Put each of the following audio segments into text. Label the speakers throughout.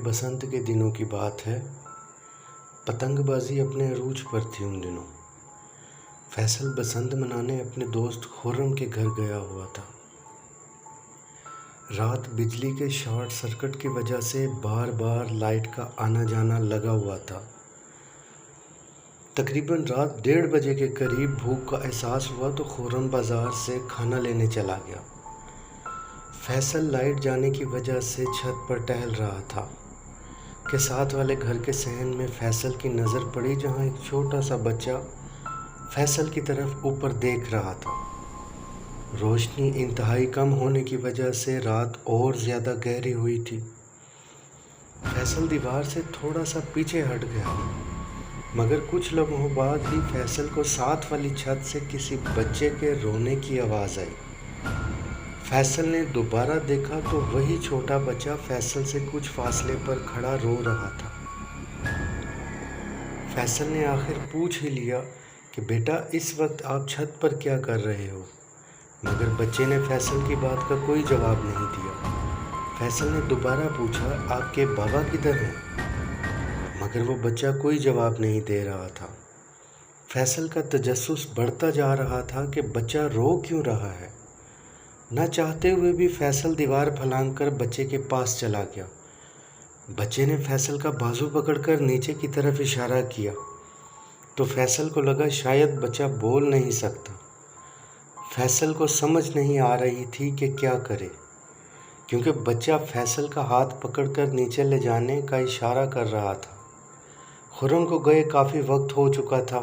Speaker 1: बसंत के दिनों की बात है। पतंगबाजी अपने अरूज पर थी उन दिनों। फैसल बसंत मनाने अपने दोस्त खुर्रम के घर गया हुआ था। रात बिजली के शॉर्ट सर्किट की वजह से बार बार लाइट का आना जाना लगा हुआ था। तकरीबन रात 1:30 बजे के करीब भूख का एहसास हुआ तो खुर्रम बाज़ार से खाना लेने चला गया। फैसल लाइट जाने की वजह से छत पर टहल रहा था कि साथ वाले घर के सहन में फैसल की नज़र पड़ी, जहां एक छोटा सा बच्चा फैसल की तरफ ऊपर देख रहा था। रोशनी इंतहाई कम होने की वजह से रात और ज़्यादा गहरी हुई थी। फैसल दीवार से थोड़ा सा पीछे हट गया, मगर कुछ लम्हों बाद ही फैसल को साथ वाली छत से किसी बच्चे के रोने की आवाज़ आई। फैसल ने दोबारा देखा तो वही छोटा बच्चा फैसल से कुछ फासले पर खड़ा रो रहा था। फैसल ने आखिर पूछ ही लिया कि बेटा, इस वक्त आप छत पर क्या कर रहे हो? मगर बच्चे ने फैसल की बात का कोई जवाब नहीं दिया। फैसल ने दोबारा पूछा, आपके बाबा किधर हैं? मगर वो बच्चा कोई जवाब नहीं दे रहा था। फैसल का तजस्सुस बढ़ता जा रहा था कि बच्चा रो क्यों रहा है। न चाहते हुए भी फैसल दीवार फलांग कर बच्चे के पास चला गया। बच्चे ने फैसल का बाजू पकड़कर नीचे की तरफ इशारा किया तो फैसल को लगा शायद बच्चा बोल नहीं सकता। फैसल को समझ नहीं आ रही थी कि क्या करे, क्योंकि बच्चा फैसल का हाथ पकड़कर नीचे ले जाने का इशारा कर रहा था। खुर्रम को गए काफ़ी वक्त हो चुका था।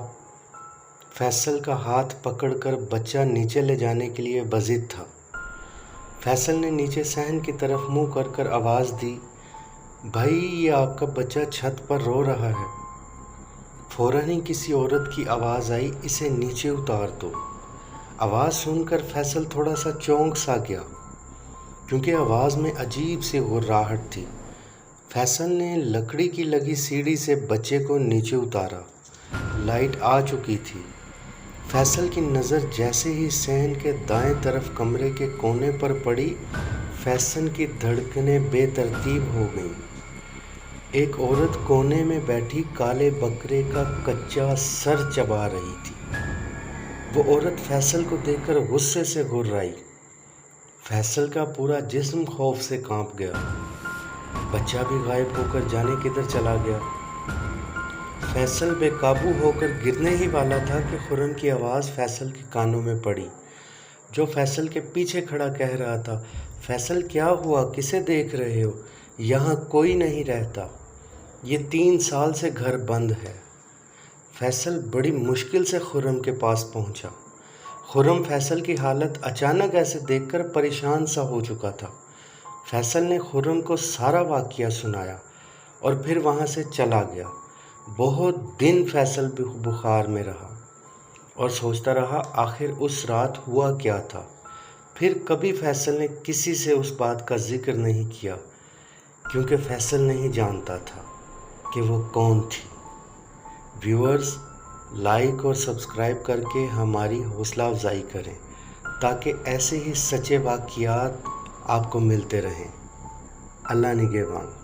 Speaker 1: फैसल का हाथ पकड़कर बच्चा नीचे ले जाने के लिए बज़िद था। फैसल ने नीचे सहन की तरफ मुंह कर आवाज़ दी, भाई, ये आपका बच्चा छत पर रो रहा है। फ़ौरन ही किसी औरत की आवाज़ आई, इसे नीचे उतार दो। आवाज़ सुनकर फैसल थोड़ा सा चौंक सा गया, क्योंकि आवाज़ में अजीब सी गुर्राहट थी। फैसल ने लकड़ी की लगी सीढ़ी से बच्चे को नीचे उतारा। लाइट आ चुकी थी। फैसल की नज़र जैसे ही सहन के दाएं तरफ कमरे के कोने पर पड़ी, फैसल की धड़कनें बेतरतीब हो गईं। एक औरत कोने में बैठी काले बकरे का कच्चा सर चबा रही थी। वो औरत फैसल को देखकर गुस्से से गुर्राई। फैसल का पूरा जिस्म खौफ से कांप गया। बच्चा भी गायब होकर जाने किधर चला गया। फैसल बेकाबू होकर गिरने ही वाला था कि खुर्रम की आवाज़ फैसल के कानों में पड़ी, जो फैसल के पीछे खड़ा कह रहा था, फैसल क्या हुआ, किसे देख रहे हो? यहाँ कोई नहीं रहता। ये 3 साल से घर बंद है। फैसल बड़ी मुश्किल से खुर्रम के पास पहुँचा। खुर्रम फैसल की हालत अचानक ऐसे देखकर परेशान सा हो चुका था। फैसल ने खुर्रम को सारा वाक़या सुनाया और फिर वहाँ से चला गया। बहुत दिन फैसल बुखार में रहा और सोचता रहा आखिर उस रात हुआ क्या था। फिर कभी फैसल ने किसी से उस बात का जिक्र नहीं किया, क्योंकि फैसल नहीं जानता था कि वो कौन थी। व्यूअर्स, लाइक और सब्सक्राइब करके हमारी हौसला अफजाई करें, ताकि ऐसे ही सच्चे वाक़यात आपको मिलते रहें। अल्लाह निगहबान।